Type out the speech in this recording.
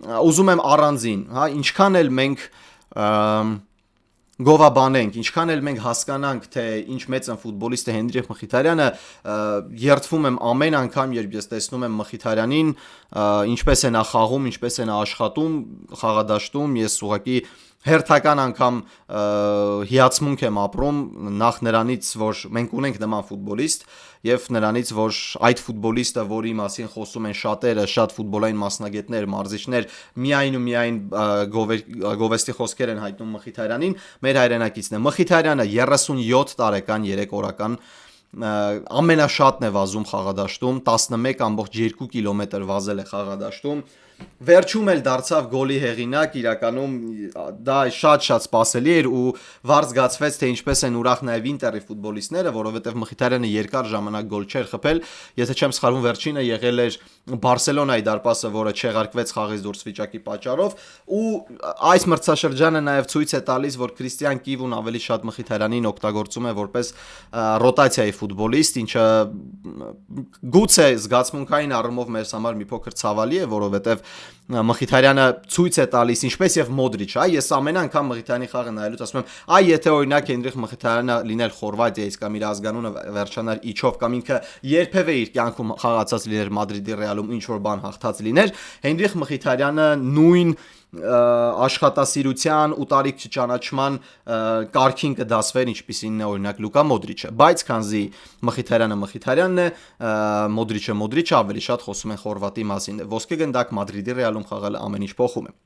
ուզում եմ առանձին, հա, ինչքան էլ մենք գովաբանենք, ինչքան էլ մենք հասկանանք, թե ինչ մեծ են ֆուտբոլիստ է Հենրիխ Մխիթարյանը, երդվում եմ ամեն անգամ, երբ ես տեսնում եմ Մխիթարյանին, ինչպես է նա խաղում, ինչպես է նա աշխատում խաղադաշտում, ես ուղղակի հերթական անգամ հիացմունք եմ ապրում նախ նրանից, որ մենք ունենք նման ֆուտբոլիստ եւ նրանից, որ այդ ֆուտբոլիստը, որի մասին խոսում են շատերը, շատ ֆուտբոլային մասնագետներ, մարզիչներ, միայն ու միայն գովեստի խոսքեր են հայտնում Մխիթարյանին, մեր հայրենակիցն է։ Մխիթարյանը 37 տարեկան 3 օրական ամենաշատն է վազում խաղադաշտում, 11.2 կիլոմետր վազել է խաղադաշտում, վերջում էլ դարձավ գոլի հեղինակ, իրականում դա շատ սպասելի էր ու վառ զգացվեց, թե ինչպես են ուրախ նաև Ինտերի ֆուտբոլիստները, որովհետև Մխիթարյանը երկար ժամանակ գոլ չէր խփել, եթե չեմ սխալվում, վերջինը եղել էր Բարսելոնայի դարպասը, որը չեղարկվեց խաղից դուրս վիճակի պատճառով, ու այս մրցաշրջանը նաև ցույց է տալիս, որ Քրիստիան Կիվուն ավելի շատ Մխիթարյանին օգտագործում է որպես ռոտացիայի ֆուտբոլիստ, ինչը գուցե զգացմունքային առումով մեզ համար մի փոքր ցավալի է, որովհետև Մխիթարյանը ցույց է տալիս, ինչպես եւ Մոդրիչը, ես ամեն անգամ Մխիթարյանի խաղը նայելուց ասում եմ, եթե օրինակ Հենրիխ Մխիթարյանը լիներ Խորվաթիայից կամ իր ազգանունը վերջանար իջով կամ ինքը երբևէ իր կյանքում խաղացած լիներ Մադրիդի Ռեալում, ինչ որ բան հաղթած լիներ, Հենրիխ Մխիթարյանը նույն աշխատասիրության ու տարիք չճանաչման կարգին կդասվեր, ինչպիսին է օրինակ Լուկա Մոդրիչը, բայց քանզի Մխիթարյանը Մխիթարյանն է, Մոդրիչը ավելի շատ խոսում են Խորվատի մասին, ոսկե գնդակ Մադրիդի Ռեալում խաղալը ամեն ինչ փոխում է։